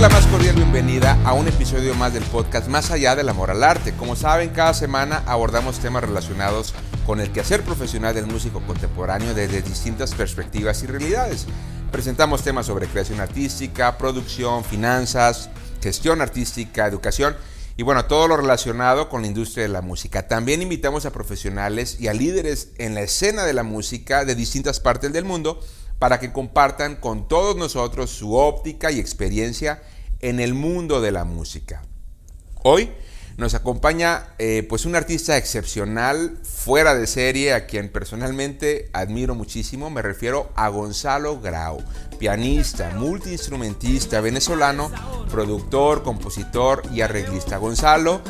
la más cordial bienvenida a un episodio más del podcast Más allá del amor al arte. Como saben, cada semana abordamos temas relacionados con el quehacer profesional del músico contemporáneo desde distintas perspectivas y realidades. Presentamos temas sobre creación artística, producción, finanzas, gestión artística, educación y bueno, todo lo relacionado con la industria de la música. También invitamos a profesionales y a líderes en la escena de la música de distintas partes del mundo para que compartan con todos nosotros su óptica y experiencia en el mundo de la música. Hoy nos acompaña pues un artista excepcional, fuera de serie, a quien personalmente admiro muchísimo. Me refiero a Gonzalo Grau, pianista, multiinstrumentista venezolano, productor, compositor y arreglista. Gonzalo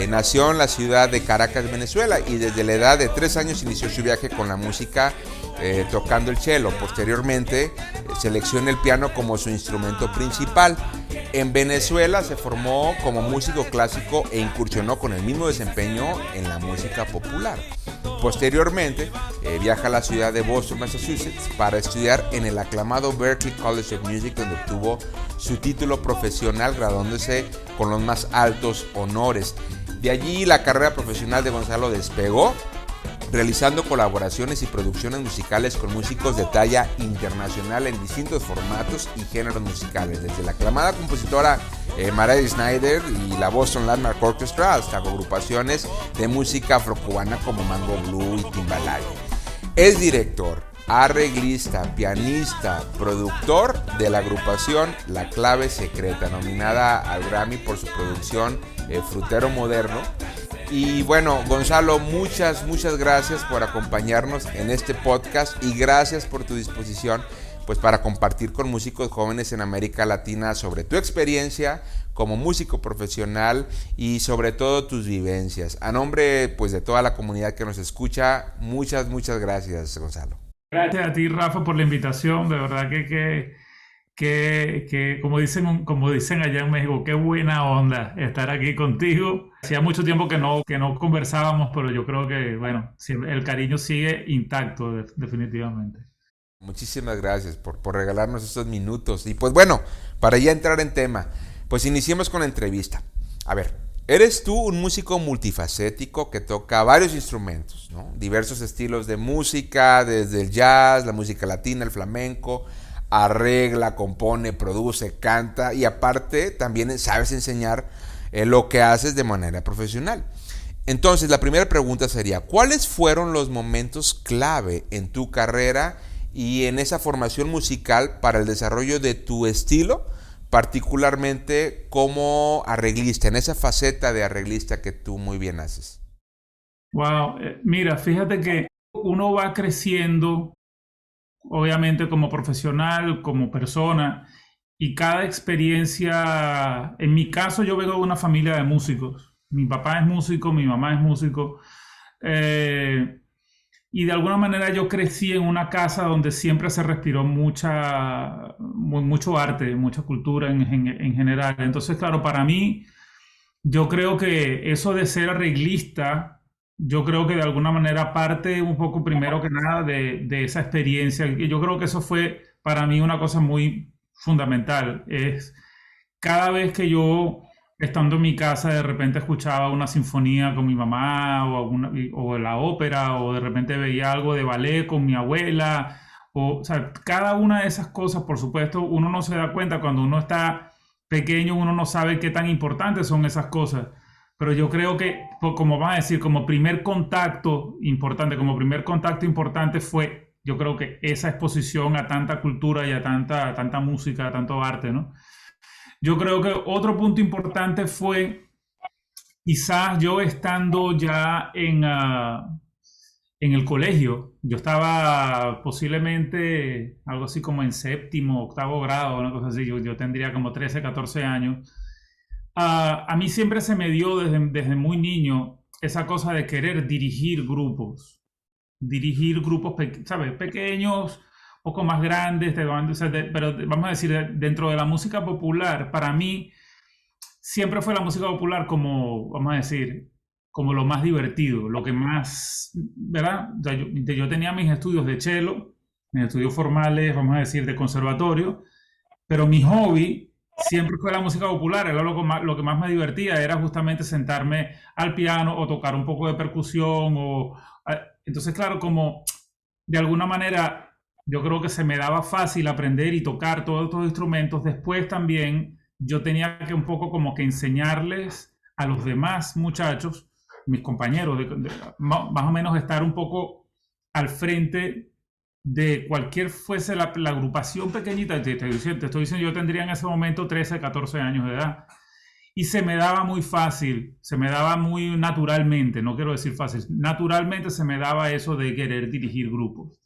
nació en la ciudad de Caracas, Venezuela, y desde la edad de 3 años inició su viaje con la música tocando el cello. Posteriormente seleccionó el piano como su instrumento principal. En Venezuela se formó como músico clásico e incursionó con el mismo desempeño en la música popular. Posteriormente viaja a la ciudad de Boston, Massachusetts, para estudiar en el aclamado Berklee College of Music, donde obtuvo su título profesional, graduándose con los más altos honores. De allí la carrera profesional de Gonzalo despegó, realizando colaboraciones y producciones musicales con músicos de talla internacional en distintos formatos y géneros musicales, desde la aclamada compositora Mariah Snyder y la Boston Landmark Orchestra hasta agrupaciones de música afrocubana como Mango Blue y Timbalaya. Es director, arreglista, pianista, productor de la agrupación La Clave Secreta, nominada al Grammy por su producción Frutero Moderno. Y bueno, Gonzalo, muchas gracias por acompañarnos en este podcast y gracias por tu disposición pues para compartir con músicos jóvenes en América Latina sobre tu experiencia como músico profesional y sobre todo tus vivencias. A nombre pues de toda la comunidad que nos escucha, muchas gracias, Gonzalo. Gracias a ti, Rafa, por la invitación. De verdad que como dicen allá en México, qué buena onda estar aquí contigo. Hacía mucho tiempo que no conversábamos, pero yo creo que, bueno, el cariño sigue intacto, definitivamente. Muchísimas gracias por regalarnos estos minutos. Y pues bueno, para ya entrar en tema, pues iniciemos con la entrevista. A ver, eres tú un músico multifacético que toca varios instrumentos, ¿no? Diversos estilos de música, desde el jazz, la música latina, el flamenco. Arregla, compone, produce, canta y aparte también sabes enseñar lo que haces de manera profesional. Entonces la primera pregunta sería, ¿cuáles fueron los momentos clave en tu carrera y en esa formación musical para el desarrollo de tu estilo, particularmente como arreglista, en esa faceta de arreglista que tú muy bien haces? Wow, mira, fíjate que uno va creciendo, obviamente como profesional, como persona, y cada experiencia, en mi caso yo vengo de una familia de músicos. Mi papá es músico, mi mamá es músico, y de alguna manera yo crecí en una casa donde siempre se respiró mucho arte, mucha cultura en general. Entonces, claro, para mí, yo creo que eso de ser arreglista, yo creo que de alguna manera parte un poco primero que nada de esa experiencia. Y yo creo que eso fue para mí una cosa muy fundamental. Es cada vez que yo, estando en mi casa, de repente escuchaba una sinfonía con mi mamá o la ópera, o de repente veía algo de ballet con mi abuela. O sea, cada una de esas cosas, por supuesto, uno no se da cuenta cuando uno está pequeño, uno no sabe qué tan importantes son esas cosas. Pero yo creo que, como van a decir, como primer contacto importante fue, yo creo que esa exposición a tanta cultura y a tanta música, a tanto arte, ¿no? Yo creo que otro punto importante fue quizás yo estando ya en el colegio. Yo estaba posiblemente algo así como en séptimo, octavo grado, una cosa así. Yo tendría como 13, 14 años. A mí siempre se me dio desde muy niño esa cosa de querer dirigir grupos, ¿sabes? Pequeños, un poco más grandes, pero vamos a decir, dentro de la música popular, para mí siempre fue la música popular como, vamos a decir, como lo más divertido, lo que más, ¿verdad? O sea, yo tenía mis estudios de cello, mis estudios formales, vamos a decir, de conservatorio, pero mi hobby siempre fue la música popular, era lo que más me divertía, era justamente sentarme al piano o tocar un poco de percusión. Entonces, claro, como de alguna manera yo creo que se me daba fácil aprender y tocar todos estos instrumentos, después también yo tenía que un poco como que enseñarles a los demás muchachos, mis compañeros, más o menos estar un poco al frente de cualquier fuese la agrupación pequeñita. Te estoy diciendo, yo tendría en ese momento 13, 14 años de edad. Y se me daba muy fácil, se me daba muy naturalmente, no quiero decir fácil, naturalmente se me daba eso de querer dirigir grupos.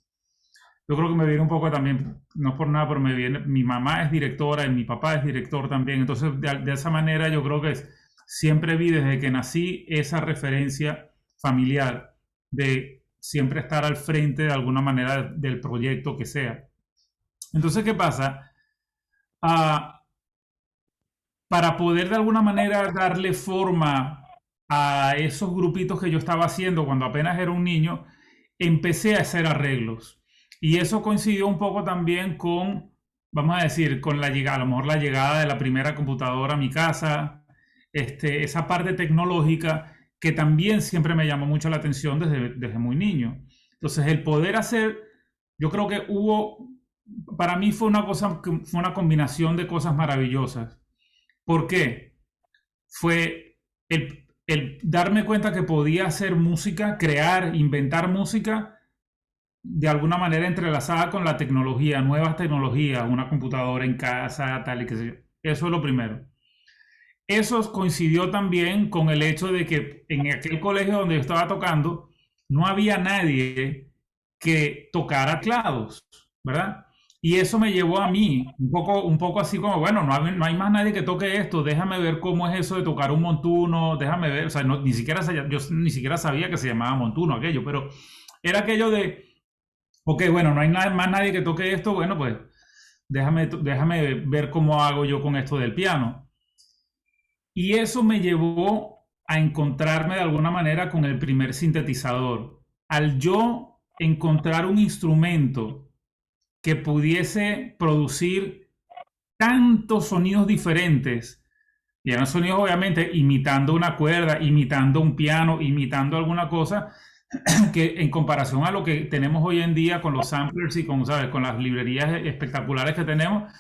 Yo creo que me viene un poco también, no por nada, pero me viene, mi mamá es directora y mi papá es director también, entonces de esa manera yo creo que siempre vi desde que nací esa referencia familiar de siempre estar al frente de alguna manera del proyecto que sea. Entonces, ¿qué pasa? Ah, para poder de alguna manera darle forma a esos grupitos que yo estaba haciendo cuando apenas era un niño, empecé a hacer arreglos. Y eso coincidió un poco también con, vamos a decir, con la llegada, a lo mejor la llegada de la primera computadora a mi casa, esa parte tecnológica que también siempre me llamó mucho la atención desde muy niño. Entonces, el poder hacer, yo creo que para mí fue una cosa, fue una combinación de cosas maravillosas. ¿Por qué? Fue el darme cuenta que podía hacer música, crear, inventar música de alguna manera entrelazada con la tecnología, nuevas tecnologías, una computadora en casa, tal y que sé yo. Eso es lo primero. Eso coincidió también con el hecho de que en aquel colegio donde yo estaba tocando, no había nadie que tocara clavos, ¿verdad? Y eso me llevó a mí, un poco así como, bueno, no hay más nadie que toque esto, déjame ver cómo es eso de tocar un montuno, déjame ver, o sea, ni siquiera, yo ni siquiera sabía que se llamaba montuno aquello, pero era aquello de, ok, bueno, no hay más nadie que toque esto, bueno, pues déjame ver cómo hago yo con esto del piano. Y eso me llevó a encontrarme de alguna manera con el primer sintetizador. Al yo encontrar un instrumento que pudiese producir tantos sonidos diferentes, y eran sonidos obviamente imitando una cuerda, imitando un piano, imitando alguna cosa, que en comparación a lo que tenemos hoy en día con los samplers y con, ¿sabes? Con las librerías espectaculares que tenemos,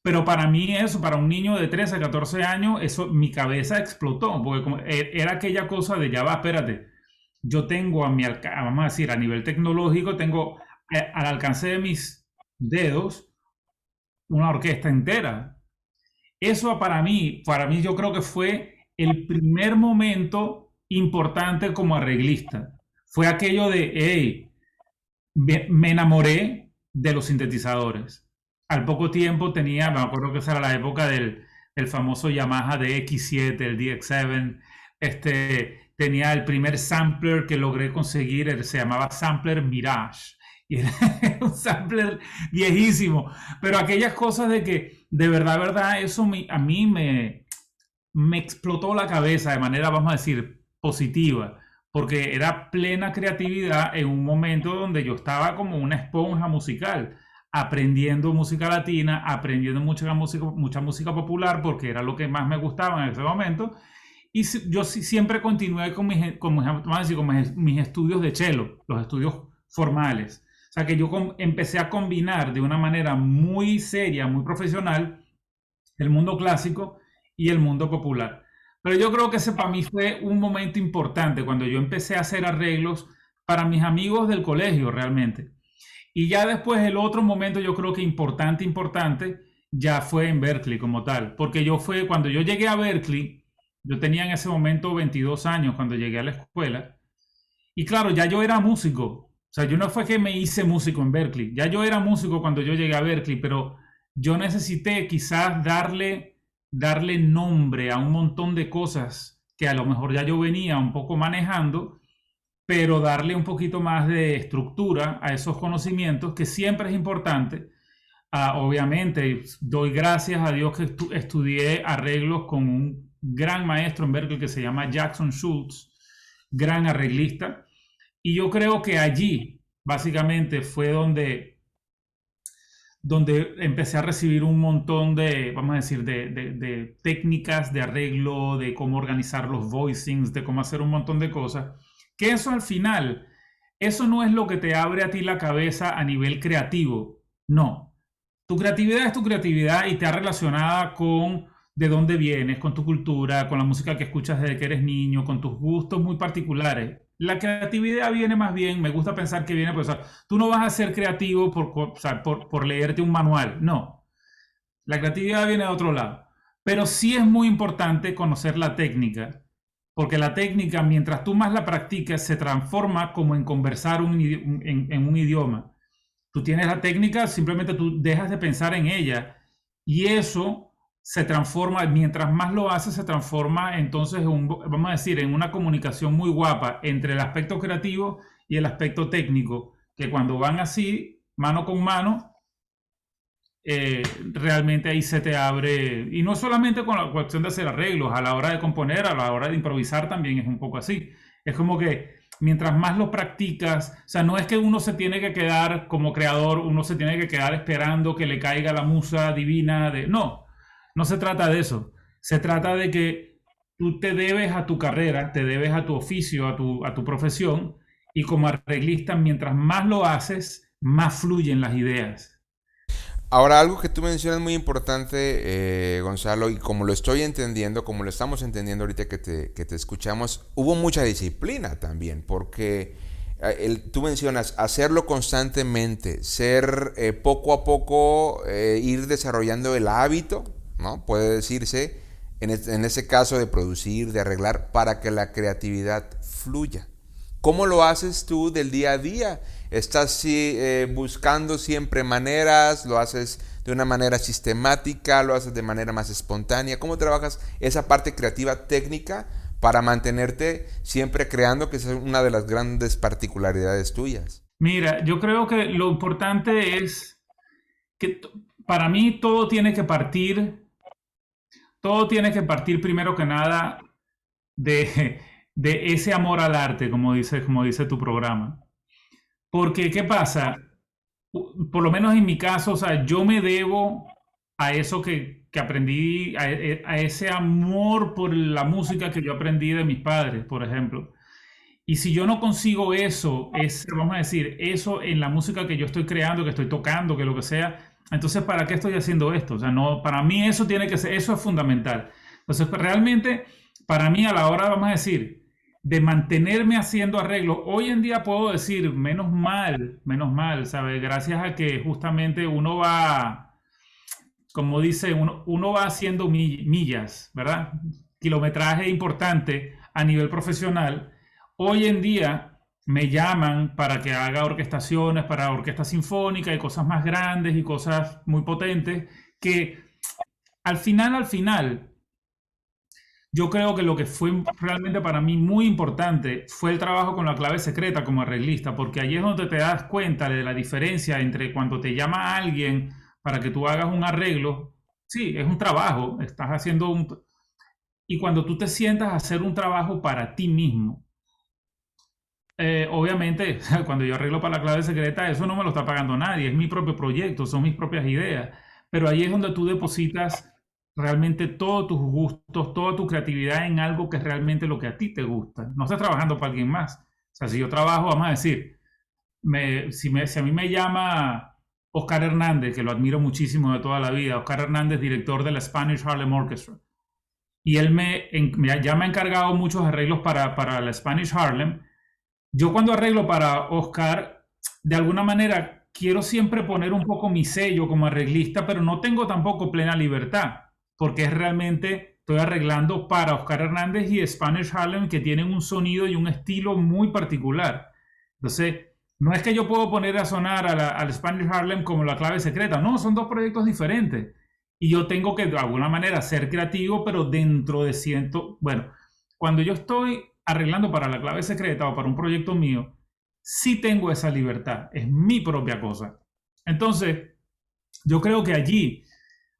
pero para mí eso, para un niño de 13, 14 años, eso, mi cabeza explotó, porque era aquella cosa de, ya va, espérate, yo tengo a mi alcance, vamos a decir, a nivel tecnológico, tengo al alcance de mis dedos una orquesta entera. Eso para mí yo creo que fue el primer momento importante como arreglista. Fue aquello de, hey, me enamoré de los sintetizadores. Al poco tiempo tenía, me acuerdo que esa era la época del famoso Yamaha DX7, el DX7. Tenía el primer sampler que logré conseguir, se llamaba Sampler Mirage. Y era un sampler viejísimo. Pero aquellas cosas de que, de verdad, eso a mí me explotó la cabeza de manera, vamos a decir, positiva, porque era plena creatividad en un momento donde yo estaba como una esponja musical, aprendiendo música latina, aprendiendo mucha música popular, porque era lo que más me gustaba en ese momento. Y yo siempre continué vamos a decir, con mis estudios de cello, los estudios formales. O sea que yo empecé a combinar de una manera muy seria, muy profesional, el mundo clásico y el mundo popular. Pero yo creo que ese para mí fue un momento importante cuando yo empecé a hacer arreglos para mis amigos del colegio realmente. Y ya después el otro momento yo creo que importante, ya fue en Berkeley como tal. Porque cuando yo llegué a Berkeley, yo tenía en ese momento 22 años cuando llegué a la escuela. Y claro, ya yo era músico. O sea, yo no fue que me hice músico en Berkeley. Ya yo era músico cuando yo llegué a Berkeley, pero yo necesité quizás darle nombre a un montón de cosas que a lo mejor ya yo venía un poco manejando, pero darle un poquito más de estructura a esos conocimientos que siempre es importante. Obviamente, doy gracias a Dios que estudié arreglos con un gran maestro en Berkeley que se llama Jackson Schultz, gran arreglista, y yo creo que allí básicamente fue donde empecé a recibir un montón de, vamos a decir, de técnicas de arreglo, de cómo organizar los voicings, de cómo hacer un montón de cosas, que eso al final, eso no es lo que te abre a ti la cabeza a nivel creativo, no. Tu creatividad es tu creatividad y está relacionada con de dónde vienes, con tu cultura, con la música que escuchas desde que eres niño, con tus gustos muy particulares. La creatividad viene más bien, me gusta pensar que viene, pues, o sea, tú no vas a ser creativo o sea, por leerte un manual, no. La creatividad viene de otro lado. Pero sí es muy importante conocer la técnica, porque la técnica, mientras tú más la practicas, se transforma como en conversar en un idioma. Tú tienes la técnica, simplemente tú dejas de pensar en ella y eso se transforma, mientras más lo haces, se transforma entonces, vamos a decir, en una comunicación muy guapa entre el aspecto creativo y el aspecto técnico, que cuando van así, mano con mano, realmente ahí se te abre, y no solamente con la cuestión de hacer arreglos, a la hora de componer, a la hora de improvisar también es un poco así. Es como que mientras más lo practicas, o sea, no es que uno se tiene que quedar como creador, uno se tiene que quedar esperando que le caiga la musa divina de... No, no se trata de eso. Se trata de que tú te debes a tu carrera, te debes a tu oficio, a tu profesión, y como arreglista, mientras más lo haces, más fluyen las ideas. Ahora, algo que tú mencionas muy importante, Gonzalo, y como lo estoy entendiendo, como lo estamos entendiendo ahorita que te escuchamos, hubo mucha disciplina también, porque tú mencionas hacerlo constantemente, ser poco a poco, ir desarrollando el hábito, ¿no? Puede decirse, en ese caso de producir, de arreglar, para que la creatividad fluya. ¿Cómo lo haces tú del día a día? ¿Estás buscando siempre maneras? ¿Lo haces de una manera sistemática? ¿Lo haces de manera más espontánea? ¿Cómo trabajas esa parte creativa técnica para mantenerte siempre creando, que es una de las grandes particularidades tuyas? Mira, yo creo que lo importante es que para mí todo tiene que partir primero que nada de, de ese amor al arte, como dice tu programa. Porque, ¿qué pasa? Por lo menos en mi caso, o sea, yo me debo a eso que aprendí, a ese amor por la música que yo aprendí de mis padres, por ejemplo. Y si yo no consigo eso, vamos a decir, eso en la música que yo estoy creando, que estoy tocando, que lo que sea, entonces, ¿para qué estoy haciendo esto? O sea, no, para mí eso tiene que ser, eso es fundamental. Entonces, realmente, para mí a la hora, vamos a decir, de mantenerme haciendo arreglos, hoy en día puedo decir, menos mal, ¿sabes? Gracias a que justamente uno va, como dice, uno va haciendo millas, ¿verdad? Kilometraje importante a nivel profesional. Hoy en día me llaman para que haga orquestaciones para orquesta sinfónica y cosas más grandes y cosas muy potentes que al final, yo creo que lo que fue realmente para mí muy importante fue el trabajo con la clave secreta como arreglista, porque allí es donde te das cuenta de la diferencia entre cuando te llama alguien para que tú hagas un arreglo, sí, es un trabajo, estás haciendo y cuando tú te sientas a hacer un trabajo para ti mismo. Obviamente, cuando yo arreglo para la clave secreta, eso no me lo está pagando nadie, es mi propio proyecto, son mis propias ideas. Pero ahí es donde tú depositas realmente todos tus gustos, toda tu creatividad en algo que es realmente lo que a ti te gusta. No estás trabajando para alguien más. O sea, si yo trabajo, vamos a decir, si a mí me llama Oscar Hernández, que lo admiro muchísimo de toda la vida, Oscar Hernández, director de la Spanish Harlem Orchestra, y él ya me ha encargado muchos arreglos para la Spanish Harlem. Yo cuando arreglo para Oscar, de alguna manera quiero siempre poner un poco mi sello como arreglista, pero no tengo tampoco plena libertad, porque es realmente, estoy arreglando para Oscar Hernández y Spanish Harlem, que tienen un sonido y un estilo muy particular. Entonces, no es que yo puedo poner a sonar al Spanish Harlem como la clave secreta, no, son dos proyectos diferentes. Y yo tengo que de alguna manera ser creativo, pero dentro de ciento, bueno, cuando yo estoy arreglando para la clave secreta o para un proyecto mío, sí tengo esa libertad, es mi propia cosa. Entonces, yo creo que allí,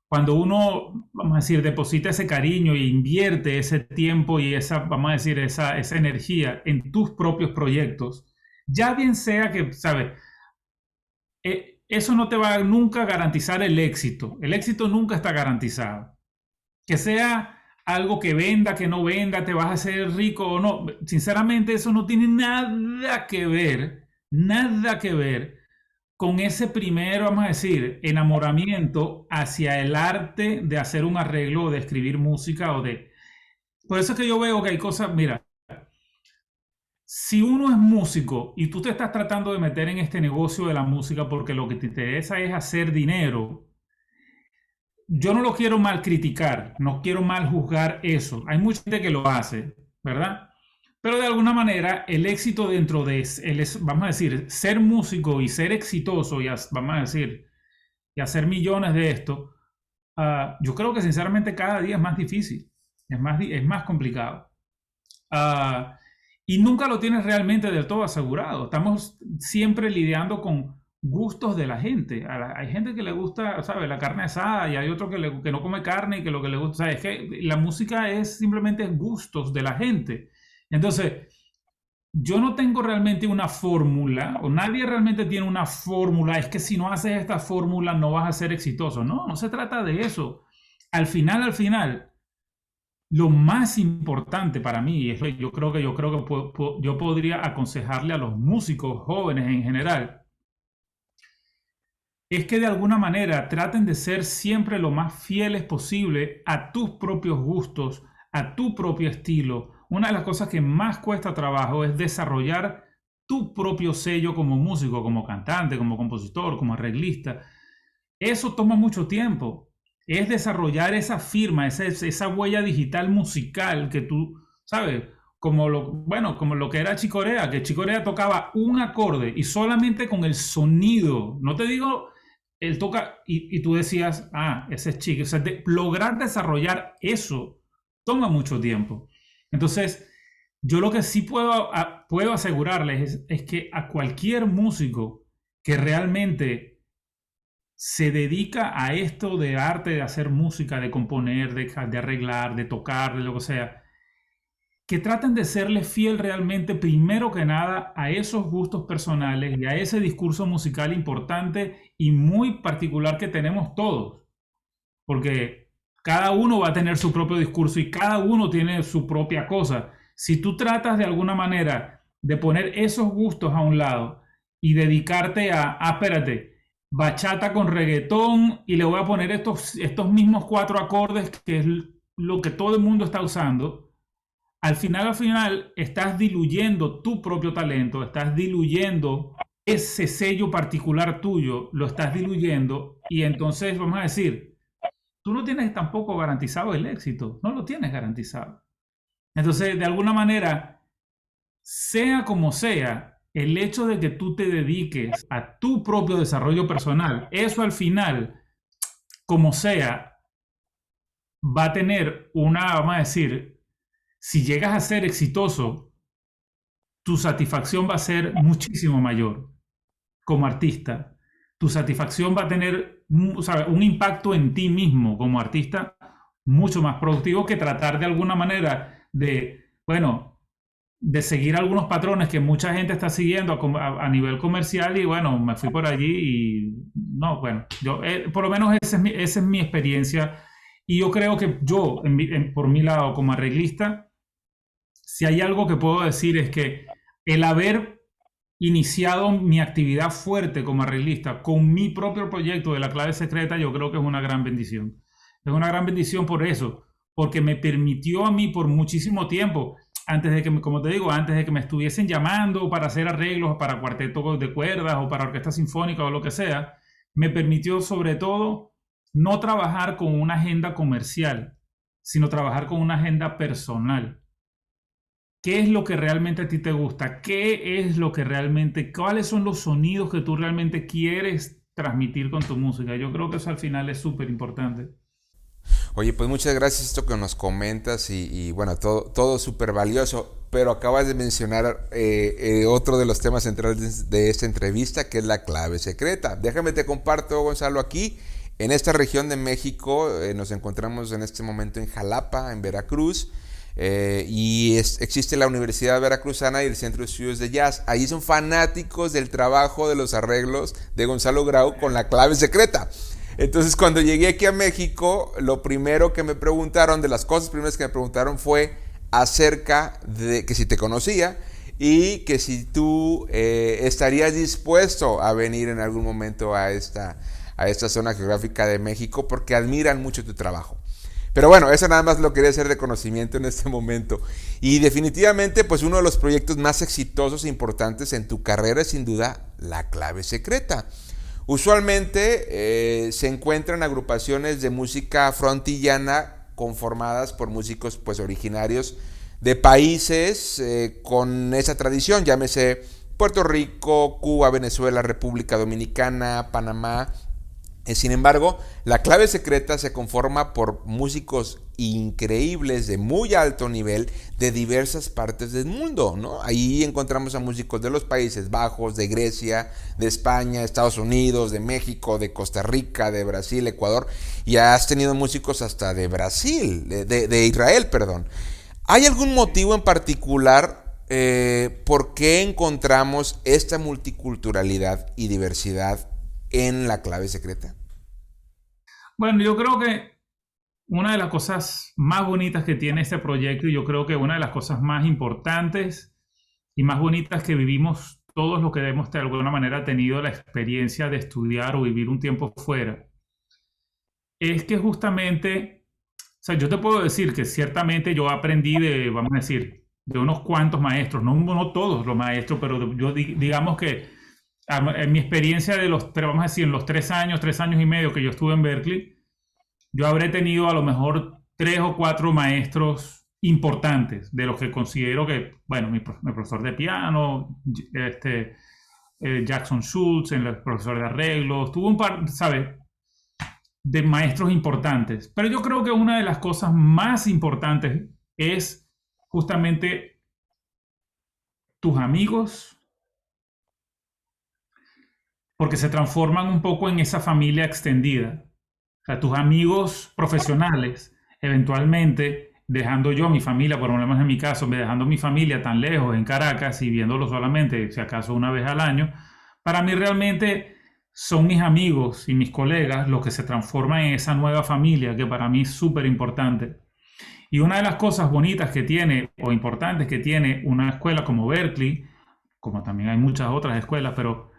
cuando uno, vamos a decir, deposita ese cariño e invierte ese tiempo y esa, vamos a decir, esa energía en tus propios proyectos, ya bien sea que, ¿sabes? eso no te va nunca a garantizar el éxito. El éxito nunca está garantizado. Que sea algo que venda, que no venda, te vas a hacer rico o no. Sinceramente, eso no tiene nada que ver con ese primer, vamos a decir, enamoramiento hacia el arte de hacer un arreglo o de escribir música o de... Por eso es que yo veo que hay cosas, mira, si uno es músico y tú te estás tratando de meter en este negocio de la música porque lo que te interesa es hacer dinero, yo no lo quiero mal criticar, no quiero mal juzgar eso. Hay mucha gente que lo hace, ¿verdad? Pero de alguna manera el éxito dentro de, vamos a decir, ser músico y ser exitoso, y vamos a decir, y hacer millones de esto, yo creo que sinceramente cada día es más difícil, es más complicado. Y nunca lo tienes realmente del todo asegurado. Estamos siempre lidiando con gustos de la gente. Hay gente que le gusta, ¿sabes? La carne asada y hay otro que no come carne y que lo que le gusta, ¿sabes? Es que la música es simplemente gustos de la gente. Entonces, yo no tengo realmente una fórmula, o nadie realmente tiene una fórmula. Es que si no haces esta fórmula no vas a ser exitoso. No, no se trata de eso. Al final, lo más importante para mí, y eso yo creo que yo podría aconsejarle a los músicos jóvenes en general, es que de alguna manera traten de ser siempre lo más fieles posible a tus propios gustos, a tu propio estilo. Una de las cosas que más cuesta trabajo es desarrollar tu propio sello como músico, como cantante, como compositor, como arreglista. Eso toma mucho tiempo. Es desarrollar esa firma, esa huella digital musical que tú, ¿sabes? Como lo que era Chick Corea, que Chick Corea tocaba un acorde y solamente con el sonido, no te digo, él toca y tú decías, ese es Chick. O sea, lograr desarrollar eso toma mucho tiempo. Entonces, yo lo que sí puedo asegurarles es que a cualquier músico que realmente se dedica a esto de arte, de hacer música, de componer, de arreglar, de tocar, de lo que sea, que traten de serle fiel realmente, primero que nada, a esos gustos personales y a ese discurso musical importante y muy particular que tenemos todos. Porque cada uno va a tener su propio discurso y cada uno tiene su propia cosa. Si tú tratas de alguna manera de poner esos gustos a un lado y dedicarte espérate, bachata con reggaetón y le voy a poner estos mismos 4 acordes que es lo que todo el mundo está usando, al final estás diluyendo tu propio talento, estás diluyendo ese sello particular tuyo, lo estás diluyendo y entonces vamos a decir, tú no tienes tampoco garantizado el éxito, no lo tienes garantizado. Entonces, de alguna manera, sea como sea, el hecho de que tú te dediques a tu propio desarrollo personal, eso al final, como sea, va a tener vamos a decir, si llegas a ser exitoso, tu satisfacción va a ser muchísimo mayor como artista. Tu satisfacción va a tener un impacto en ti mismo como artista mucho más productivo que tratar de alguna manera de seguir algunos patrones que mucha gente está siguiendo a nivel comercial y me fui por allí y no, yo por lo menos esa es mi experiencia y yo creo que yo, por mi lado como arreglista, si hay algo que puedo decir es que el haber iniciado mi actividad fuerte como arreglista con mi propio proyecto de La Clave Secreta, yo creo que es una gran bendición. Es una gran bendición por eso, porque me permitió a mí por muchísimo tiempo, antes de que me estuviesen llamando para hacer arreglos para cuartetos de cuerdas o para orquesta sinfónica o lo que sea, me permitió sobre todo no trabajar con una agenda comercial, sino trabajar con una agenda personal. ¿Qué es lo que realmente a ti te gusta? ¿Cuáles son los sonidos que tú realmente quieres transmitir con tu música? Yo creo que eso al final es súper importante. Oye, pues muchas gracias esto que nos comentas y bueno, todo súper valioso, pero acabas de mencionar otro de los temas centrales de esta entrevista, que es la clave secreta. Déjame te comparto, Gonzalo, aquí en esta región de México, nos encontramos en este momento en Jalapa, en Veracruz. existe la Universidad Veracruzana y el Centro de Estudios de Jazz. Ahí son fanáticos del trabajo de los arreglos de Gonzalo Grau con la clave secreta. Entonces, cuando llegué aquí a México, lo primero que me preguntaron, de las cosas primeras que me preguntaron fue acerca de que si te conocía y que si tú estarías dispuesto a venir en algún momento a esta zona geográfica de México, porque admiran mucho tu trabajo. Pero bueno, eso nada más lo quería hacer de conocimiento en este momento. Y definitivamente, pues uno de los proyectos más exitosos e importantes en tu carrera es sin duda La Clave Secreta. Usualmente se encuentran agrupaciones de música frontillana conformadas por músicos pues originarios de países con esa tradición, llámese Puerto Rico, Cuba, Venezuela, República Dominicana, Panamá. Sin embargo, La Clave Secreta se conforma por músicos increíbles de muy alto nivel de diversas partes del mundo, ¿no? Ahí encontramos a músicos de los Países Bajos, de Grecia, de España, Estados Unidos, de México, de Costa Rica, de Brasil, Ecuador, y has tenido músicos hasta de Brasil, de Israel, perdón. ¿Hay algún motivo en particular por qué encontramos esta multiculturalidad y diversidad en La Clave Secreta? Bueno, yo creo que una de las cosas más bonitas que tiene este proyecto, y yo creo que una de las cosas más importantes y más bonitas que vivimos todos los que hemos de alguna manera tenido la experiencia de estudiar o vivir un tiempo fuera, es que justamente, o sea, yo te puedo decir que ciertamente yo aprendí vamos a decir, de unos cuantos maestros, no todos los maestros, pero yo digamos que en mi experiencia vamos a decir, en los 3 años y medio que yo estuve en Berklee, yo habré tenido a lo mejor 3 o 4 maestros importantes, de los que considero que, bueno, mi profesor de piano, Jackson Schultz, el profesor de arreglos, tuve un par, ¿sabes?, de maestros importantes. Pero yo creo que una de las cosas más importantes es justamente tus amigos, porque se transforman un poco en esa familia extendida. O sea, tus amigos profesionales, eventualmente, dejando yo mi familia, por lo menos en mi caso, dejando mi familia tan lejos en Caracas y viéndolo solamente, si acaso una vez al año, para mí realmente son mis amigos y mis colegas los que se transforman en esa nueva familia, que para mí es súper importante. Y una de las cosas bonitas que tiene, o importantes que tiene una escuela como Berklee, como también hay muchas otras escuelas, pero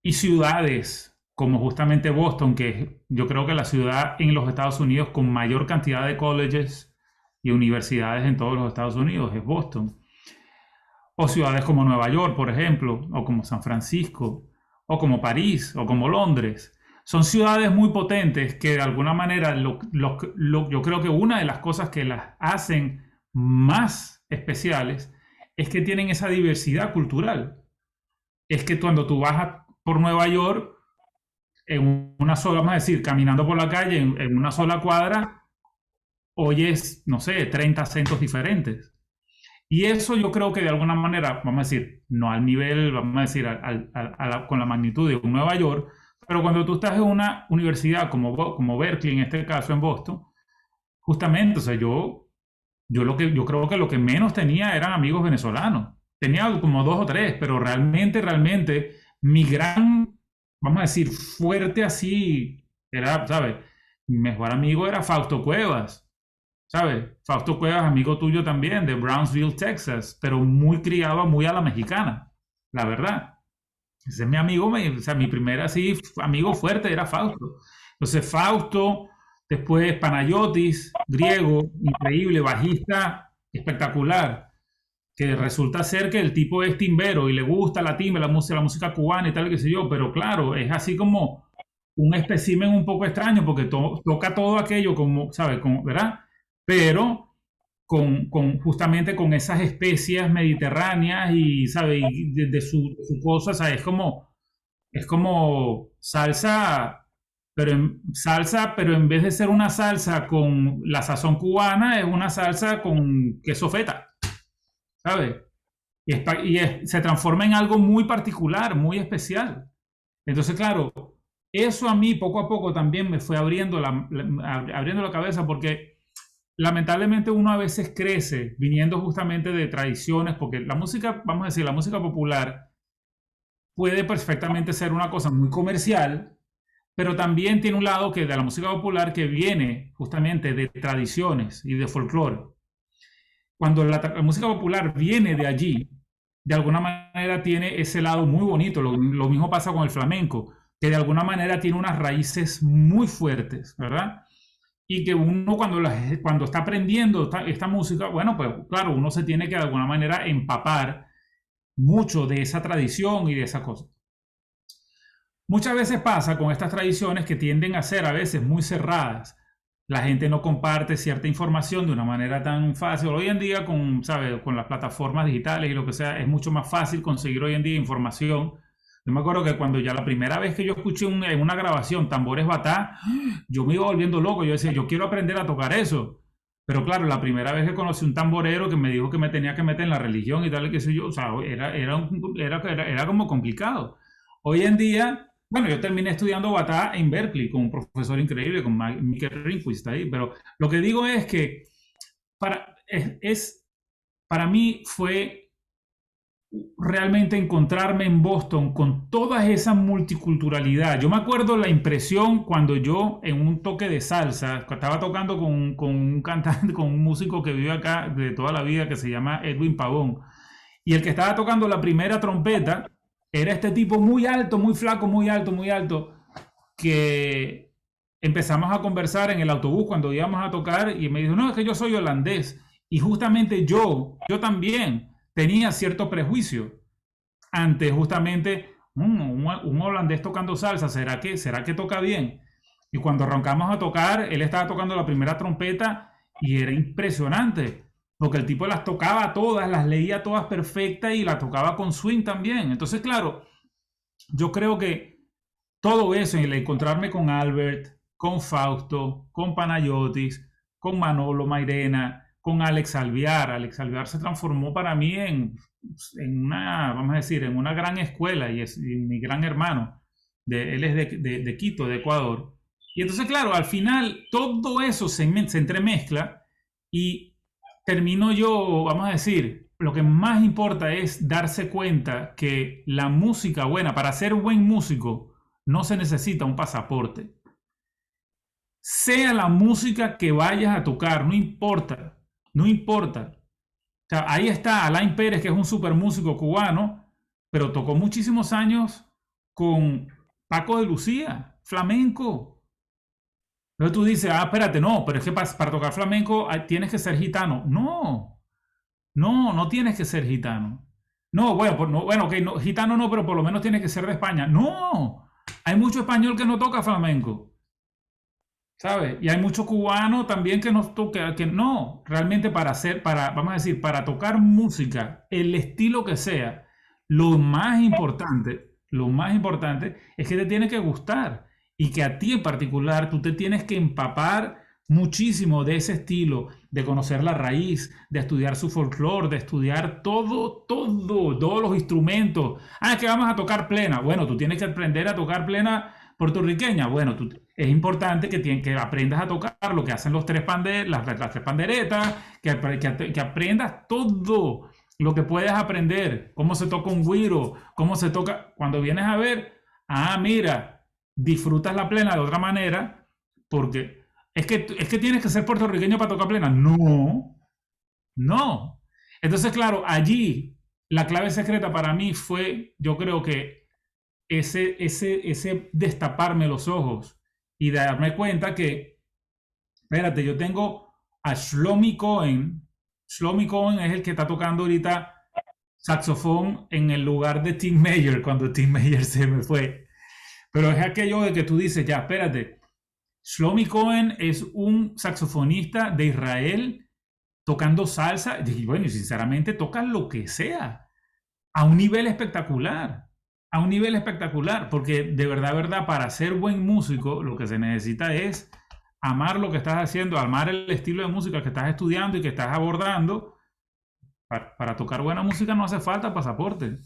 y ciudades como justamente Boston, que yo creo que la ciudad en los Estados Unidos con mayor cantidad de colleges y universidades en todos los Estados Unidos es Boston. O ciudades como Nueva York, por ejemplo, o como San Francisco, o como París, o como Londres. Son ciudades muy potentes que de alguna manera yo creo que una de las cosas que las hacen más especiales es que tienen esa diversidad cultural. Es que cuando tú vas por Nueva York, en una sola, vamos a decir, caminando por la calle, en una sola cuadra, oyes, no sé, 30 acentos diferentes. Y eso yo creo que de alguna manera, vamos a decir, no al nivel, vamos a decir, con la magnitud de un Nueva York, pero cuando tú estás en una universidad como Berklee, en este caso en Boston, justamente, o sea, yo creo que lo que menos tenía eran amigos venezolanos. Tenía como 2 o 3, pero realmente, mi gran, vamos a decir, fuerte así, era, ¿sabes? Mi mejor amigo era Fausto Cuevas, ¿sabes? Fausto Cuevas, amigo tuyo también, de Brownsville, Texas, pero muy criado, muy a la mexicana, la verdad. Ese es mi amigo, o sea, mi primer así amigo fuerte era Fausto. Entonces, Fausto, después Panayotis, griego, increíble, bajista, espectacular, que resulta ser que el tipo es timbero y le gusta la timba, la música cubana y tal, qué sé yo, pero claro, es así como un espécimen un poco extraño porque toca todo aquello como, ¿sabes? ¿Verdad? Pero justamente con esas especias mediterráneas y, ¿sabes? Y de su cosa, ¿sabes? Es como salsa, pero en vez de ser una salsa con la sazón cubana, es una salsa con queso feta. ¿Sabes? Se transforma en algo muy particular, muy especial. Entonces, claro, eso a mí poco a poco también me fue abriendo la cabeza porque lamentablemente uno a veces crece viniendo justamente de tradiciones, porque la música, vamos a decir, la música popular puede perfectamente ser una cosa muy comercial, pero también tiene un lado que de la música popular que viene justamente de tradiciones y de folclore. Cuando la música popular viene de allí, de alguna manera tiene ese lado muy bonito. Lo mismo pasa con el flamenco, que de alguna manera tiene unas raíces muy fuertes, ¿verdad? Y que uno cuando está aprendiendo esta música, bueno, pues claro, uno se tiene que de alguna manera empapar mucho de esa tradición y de esa cosa. Muchas veces pasa con estas tradiciones que tienden a ser a veces muy cerradas. La gente no comparte cierta información de una manera tan fácil. Hoy en día, ¿sabe? Con las plataformas digitales y lo que sea, es mucho más fácil conseguir hoy en día información. Yo me acuerdo que cuando ya la primera vez que yo escuché en una grabación tambores batá, yo me iba volviendo loco. Yo decía, yo quiero aprender a tocar eso. Pero claro, la primera vez que conocí un tamborero que me dijo que me tenía que meter en la religión y tal, y qué sé yo, o sea, era como complicado. Hoy en día, bueno, yo terminé estudiando batá en Berkeley con un profesor increíble, con Mikel Ringquist ahí, pero lo que digo es que para mí fue realmente encontrarme en Boston con toda esa multiculturalidad. Yo me acuerdo la impresión cuando yo en un toque de salsa estaba tocando con un cantante, con un músico que vive acá de toda la vida que se llama Edwin Pavón. Y el que estaba tocando la primera trompeta era este tipo muy alto, muy flaco, muy alto, muy alto, que empezamos a conversar en el autobús cuando íbamos a tocar y me dijo, no, es que yo soy holandés. Y justamente yo también tenía cierto prejuicio ante justamente un holandés tocando salsa. ¿Será que toca bien? Y cuando arrancamos a tocar, él estaba tocando la primera trompeta y era impresionante, porque el tipo las tocaba todas, las leía todas perfectas y las tocaba con swing también. Entonces, claro, yo creo que todo eso, el encontrarme con Albert, con Fausto, con Panayotis, con Manolo Mairena, con Alex Alvear. Alex Alvear se transformó para mí en una, vamos a decir, en una gran escuela y mi gran hermano. Él es de Quito, de Ecuador. Y entonces, claro, al final todo eso se entremezcla y termino yo, vamos a decir, lo que más importa es darse cuenta que la música buena, para ser buen músico, no se necesita un pasaporte. Sea la música que vayas a tocar, no importa, no importa. O sea, ahí está Alain Pérez, que es un super músico cubano, pero tocó muchísimos años con Paco de Lucía, flamenco. Entonces tú dices, espérate, no, pero es que para tocar flamenco tienes que ser gitano. No, no, no tienes que ser gitano. No, bueno, no, bueno, okay, no, gitano no, pero por lo menos tienes que ser de España. No, hay mucho español que no toca flamenco. ¿Sabes? Y hay muchos cubanos también que nos toca, que no, realmente vamos a decir, para tocar música, el estilo que sea, lo más importante es que te tiene que gustar y que a ti en particular tú te tienes que empapar muchísimo de ese estilo, de conocer la raíz, de estudiar su folclore, de estudiar todos los instrumentos. Es que vamos a tocar plena. Bueno, tú tienes que aprender a tocar plena puertorriqueña. Bueno, es importante que aprendas a tocar lo que hacen las tres panderetas, que aprendas todo lo que puedes aprender, cómo se toca un güiro, cómo se toca, cuando vienes a ver, mira, disfrutas la plena de otra manera, porque es que tienes que ser puertorriqueño para tocar plena. No, no. Entonces, claro, allí la clave secreta para mí fue, yo creo que ese destaparme los ojos y darme cuenta que, espérate, yo tengo a Shlomi Cohen. Shlomi Cohen es el que está tocando ahorita saxofón en el lugar de Tim Mayer cuando Tim Mayer se me fue. Pero es aquello de que tú dices, ya, espérate, Shlomi Cohen es un saxofonista de Israel tocando salsa y bueno, y sinceramente toca lo que sea a un nivel espectacular. A un nivel espectacular, porque de verdad, para ser buen músico, lo que se necesita es amar lo que estás haciendo, amar el estilo de música que estás estudiando y que estás abordando. Para tocar buena música no hace falta pasaporte.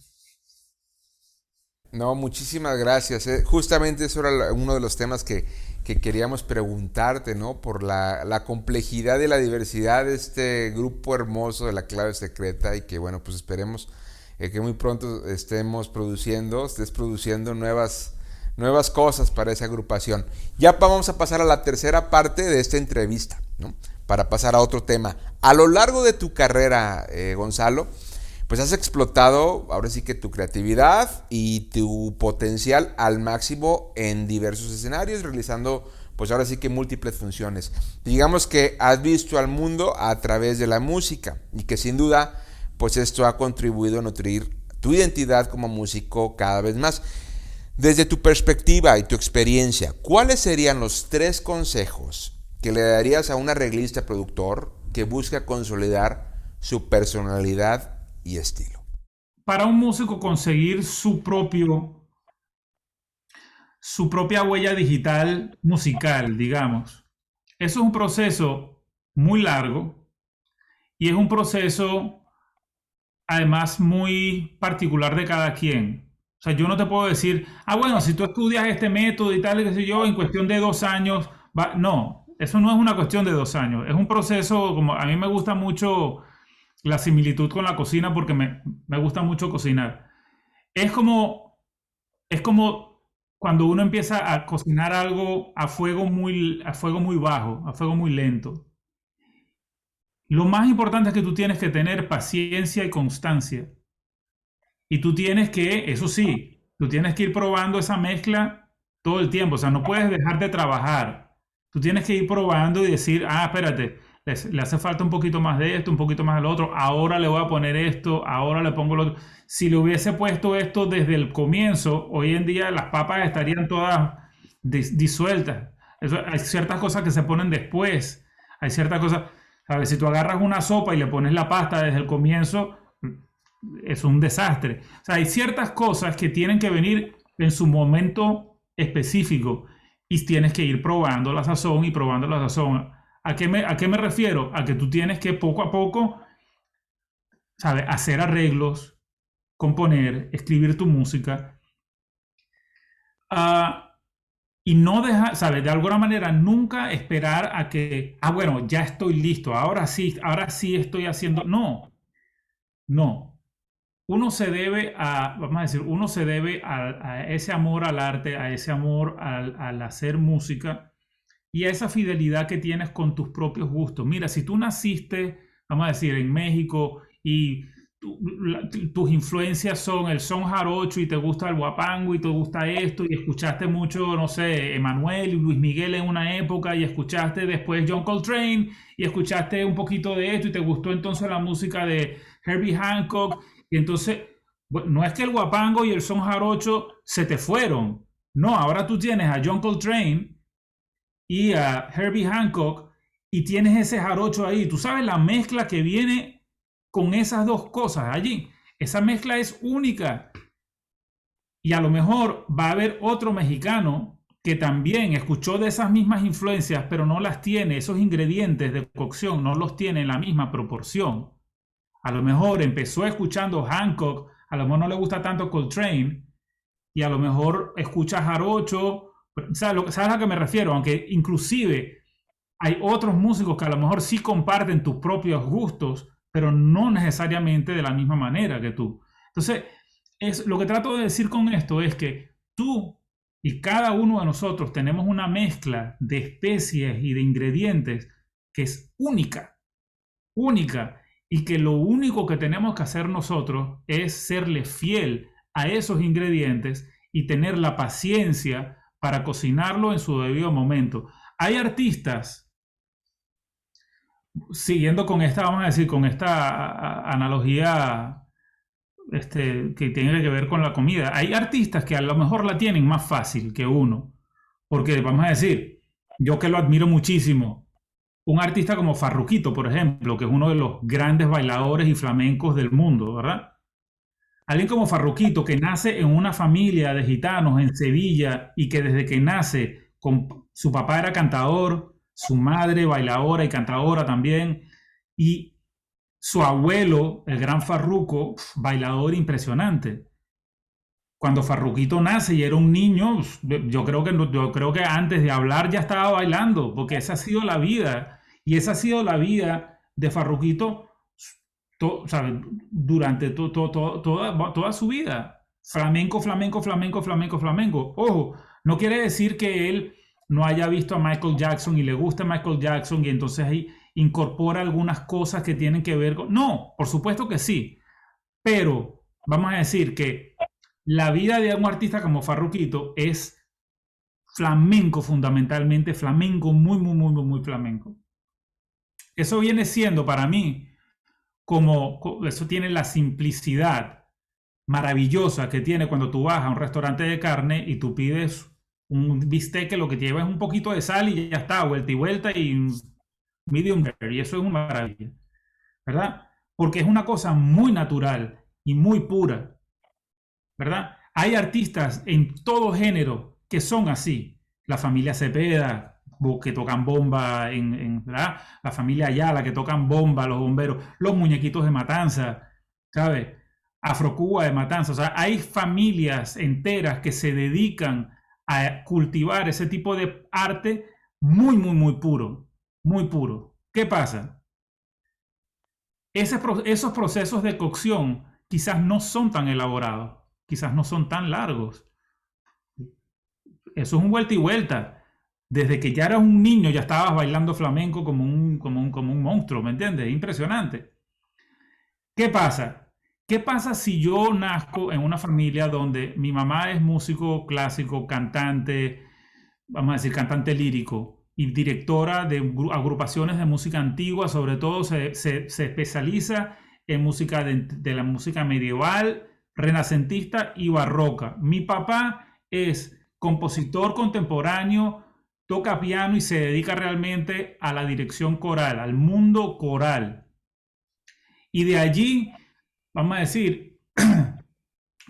No, muchísimas gracias. Justamente eso era uno de los temas que queríamos preguntarte, ¿no? Por la complejidad y la diversidad de este grupo hermoso de la clave secreta y que, bueno, pues esperemos que muy pronto estés produciendo nuevas cosas para esa agrupación. Ya vamos a pasar a la tercera parte de esta entrevista, ¿no? Para pasar a otro tema. A lo largo de tu carrera, Gonzalo, pues has explotado ahora sí que tu creatividad y tu potencial al máximo en diversos escenarios, realizando pues ahora sí que múltiples funciones. Digamos que has visto al mundo a través de la música y que sin duda pues esto ha contribuido a nutrir tu identidad como músico cada vez más. Desde tu perspectiva y tu experiencia, ¿cuáles serían los 3 consejos que le darías a un arreglista productor que busca consolidar su personalidad y estilo? Para un músico conseguir su propia huella digital musical, digamos, eso es un proceso muy largo y es un proceso además muy particular de cada quien. O sea, yo no te puedo decir, bueno, si tú estudias este método y tal, y qué sé yo, en cuestión de 2 años, va. No, eso no es una cuestión de 2 años. Es un proceso, como a mí me gusta mucho la similitud con la cocina porque me gusta mucho cocinar. Es como, es como cuando uno empieza a cocinar algo a fuego muy bajo, a fuego muy lento. Lo más importante es que tú tienes que tener paciencia y constancia. Y tú tienes que, eso sí, tú tienes que ir probando esa mezcla todo el tiempo. O sea, no puedes dejar de trabajar. Tú tienes que ir probando y decir, espérate, le hace falta un poquito más de esto, un poquito más del otro. Ahora le voy a poner esto, ahora le pongo lo otro. Si le hubiese puesto esto desde el comienzo, hoy en día las papas estarían todas disueltas. Hay ciertas cosas que se ponen después. Hay ciertas cosas, ¿sabes? Si tú agarras una sopa y le pones la pasta desde el comienzo, es un desastre. O sea, hay ciertas cosas que tienen que venir en su momento específico y tienes que ir probando la sazón y probando la sazón. ¿A qué me refiero? A que tú tienes que poco a poco, ¿sabes? Hacer arreglos, componer, escribir tu música uh, y no dejar, ¿sabes? De alguna manera nunca esperar a que, bueno, ya estoy listo, ahora sí estoy haciendo. No, no. Vamos a decir, uno se debe a ese amor al arte, a ese amor al hacer música y a esa fidelidad que tienes con tus propios gustos. Mira, si tú naciste, vamos a decir, en México y tus influencias son el son jarocho y te gusta el guapango y te gusta esto y escuchaste mucho, no sé, Emanuel y Luis Miguel en una época y escuchaste después John Coltrane y escuchaste un poquito de esto y te gustó entonces la música de Herbie Hancock y entonces, bueno, no es que el guapango y el son jarocho se te fueron, no, ahora tú tienes a John Coltrane y a Herbie Hancock y tienes ese jarocho ahí, tú sabes la mezcla que viene con esas dos cosas allí. Esa mezcla es única. Y a lo mejor va a haber otro mexicano que también escuchó de esas mismas influencias, pero no las tiene, esos ingredientes de cocción no los tiene en la misma proporción. A lo mejor empezó escuchando Hancock, a lo mejor no le gusta tanto Coltrane, y a lo mejor escucha jarocho. ¿Sabes a qué me refiero? Aunque inclusive hay otros músicos que a lo mejor sí comparten tus propios gustos, pero no necesariamente de la misma manera que tú. Entonces, lo que trato de decir con esto es que tú y cada uno de nosotros tenemos una mezcla de especies y de ingredientes que es única, única, y que lo único que tenemos que hacer nosotros es serle fiel a esos ingredientes y tener la paciencia para cocinarlo en su debido momento. Hay artistas, siguiendo con esta, vamos a decir, con esta analogía que tiene que ver con la comida, hay artistas que a lo mejor la tienen más fácil que uno, porque vamos a decir, yo que lo admiro muchísimo, un artista como Farruquito, por ejemplo, que es uno de los grandes bailadores y flamencos del mundo, ¿verdad? Alguien como Farruquito, que nace en una familia de gitanos en Sevilla y que desde que nace, su papá era cantador, su madre bailadora y cantadora también, y su abuelo, el gran Farruco, bailador impresionante. cuando Farruquito nace y era un niño, yo creo que antes de hablar ya estaba bailando, porque esa ha sido la vida. Y esa ha sido la vida de Farruquito, ¿sabes? Durante toda su vida. Flamenco, flamenco, flamenco, flamenco, flamenco. Ojo, no quiere decir que él no haya visto a Michael Jackson y le gusta Michael Jackson y entonces ahí incorpora algunas cosas que tienen que ver con... No, por supuesto que sí, pero vamos a decir que la vida de un artista como Farruquito es flamenco fundamentalmente, flamenco, muy, muy, muy, muy, muy flamenco. Eso viene siendo para mí eso tiene la simplicidad maravillosa que tiene cuando tú vas a un restaurante de carne y tú pides un bistec que lo que lleva es un poquito de sal y ya está, vuelta y vuelta y medium rare, y eso es una maravilla, ¿verdad? Porque es una cosa muy natural y muy pura, ¿verdad? Hay artistas en todo género que son así. La familia Cepeda, que tocan bomba, ¿verdad? La familia Ayala, que tocan bomba, los bomberos, los muñequitos de Matanza, ¿sabes? Afrocuba de Matanza. O sea, hay familias enteras que se dedican a cultivar ese tipo de arte muy, muy, muy puro. Muy puro. ¿Qué pasa? Esos procesos de cocción quizás no son tan elaborados, quizás no son tan largos. Eso es un vuelta y vuelta. Desde que ya eras un niño ya estabas bailando flamenco como un monstruo, ¿me entiendes? Impresionante. ¿Qué pasa? ¿Qué pasa si yo nazco en una familia donde mi mamá es músico clásico, cantante, vamos a decir, cantante lírico y directora de agrupaciones de música antigua, sobre todo se especializa en música de la música medieval, renacentista y barroca? Mi papá es compositor contemporáneo, toca piano y se dedica realmente a la dirección coral, al mundo coral. Y de allí, vamos a decir,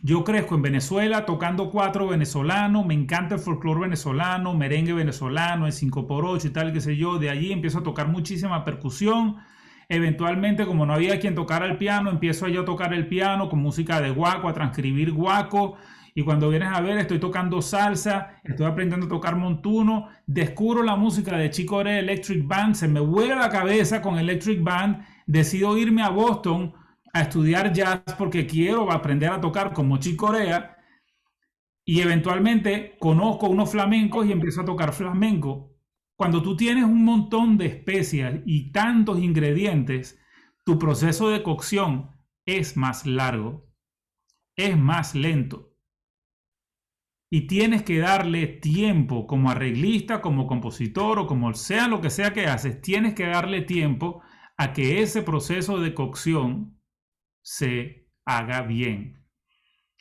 yo crezco en Venezuela tocando cuatro venezolano, me encanta el folclore venezolano, merengue venezolano, el 5x8 y tal, qué sé yo. De allí empiezo a tocar muchísima percusión. Eventualmente, como no había quien tocara el piano, empiezo yo a tocar el piano con música de guaco, a transcribir guaco. Y cuando vienes a ver, estoy tocando salsa, estoy aprendiendo a tocar montuno, descubro la música de Chick Corea Electric Band, se me vuela la cabeza con Electric Band, decido irme a Boston a estudiar jazz porque quiero aprender a tocar como Chick Corea y eventualmente conozco unos flamencos y empiezo a tocar flamenco. Cuando tú tienes un montón de especias y tantos ingredientes, tu proceso de cocción es más largo, es más lento. Y tienes que darle tiempo como arreglista, como compositor o como sea lo que sea que haces, tienes que darle tiempo a que ese proceso de cocción se haga bien,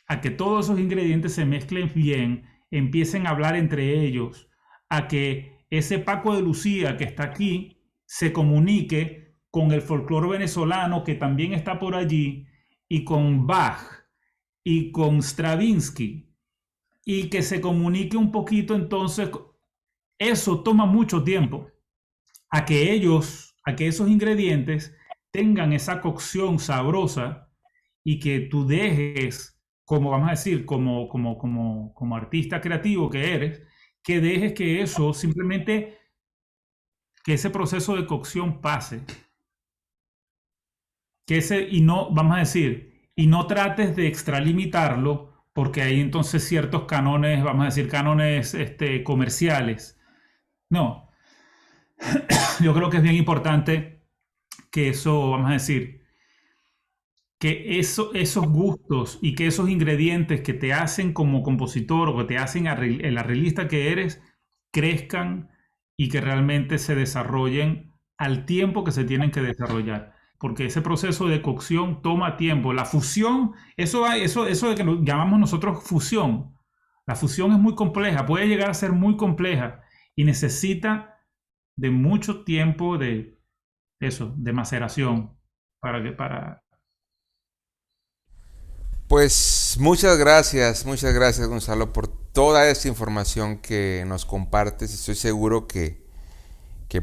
a que todos esos ingredientes se mezclen bien, empiecen a hablar entre ellos, a que ese Paco de Lucía que está aquí se comunique con el folclore venezolano que también está por allí y con Bach y con Stravinsky y que se comunique un poquito. Entonces eso toma mucho tiempo a que esos ingredientes tengan esa cocción sabrosa y que tú dejes, como vamos a decir, como artista creativo que eres, que dejes que eso simplemente, que ese proceso de cocción pase. Y no, vamos a decir, y no trates de extralimitarlo, porque hay entonces ciertos cánones, vamos a decir, cánones comerciales. No, yo creo que es bien importante que eso, vamos a decir, que esos gustos y que esos ingredientes que te hacen como compositor o que te hacen el arreglista que eres, crezcan y que realmente se desarrollen al tiempo que se tienen que desarrollar. Porque ese proceso de cocción toma tiempo. La fusión, eso de que lo llamamos nosotros fusión, la fusión es muy compleja, puede llegar a ser muy compleja y necesita de mucho tiempo de maceración para... Pues muchas gracias Gonzalo por toda esta información que nos compartes. Estoy seguro que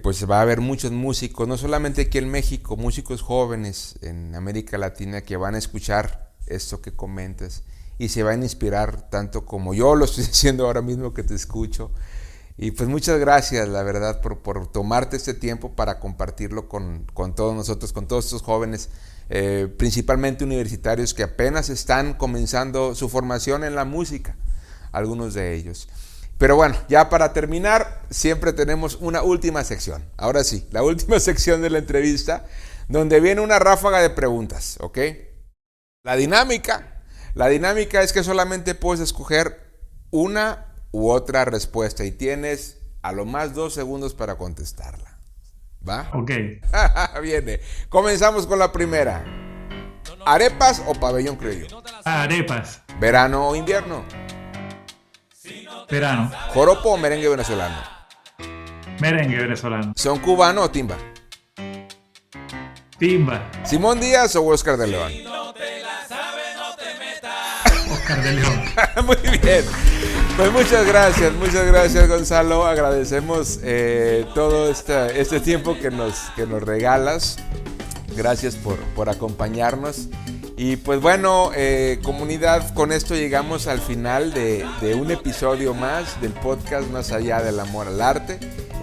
pues va a haber muchos músicos, no solamente aquí en México, músicos jóvenes en América Latina que van a escuchar esto que comentas y se van a inspirar tanto como yo lo estoy haciendo ahora mismo que te escucho. Y pues muchas gracias, la verdad, por tomarte este tiempo para compartirlo con todos nosotros, con todos estos jóvenes, principalmente universitarios que apenas están comenzando su formación en la música, algunos de ellos. Pero bueno, ya para terminar, siempre tenemos una última sección. Ahora sí, la última sección de la entrevista, donde viene una ráfaga de preguntas, ¿ok? La dinámica es que solamente puedes escoger una u otra respuesta y tienes a lo más 2 segundos para contestarla. ¿Va? Ok. Viene. Comenzamos con la primera. ¿Arepas o pabellón criollo? Arepas. ¿Verano o invierno? Verano. ¿Joropo o merengue venezolano? Merengue venezolano. ¿Son cubano o timba? Timba. ¿Simón Díaz o Oscar de León? Oscar de León. Muy bien. Pues muchas gracias Gonzalo. Agradecemos todo este tiempo que nos regalas. Gracias por acompañarnos. Y pues bueno, comunidad, con esto llegamos al final de un episodio más del podcast Más Allá del Amor al Arte.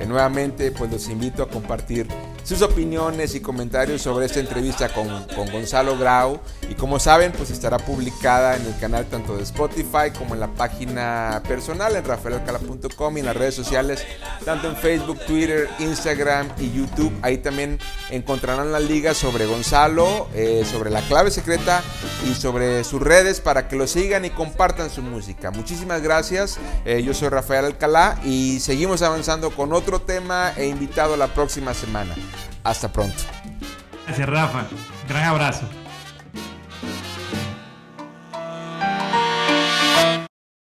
Nuevamente pues los invito a compartir sus opiniones y comentarios sobre esta entrevista con Gonzalo Grau, y como saben pues estará publicada en el canal tanto de Spotify como en la página personal en rafaelalcala.com y en las redes sociales tanto en Facebook, Twitter, Instagram y YouTube. Ahí también encontrarán las ligas sobre Gonzalo, sobre La Clave Secreta y sobre sus redes para que lo sigan y compartan su música. Muchísimas gracias, yo soy Rafael Alcalá y seguimos avanzando con otro tema e invitado la próxima semana. Hasta pronto. Gracias, Rafa. Gran abrazo.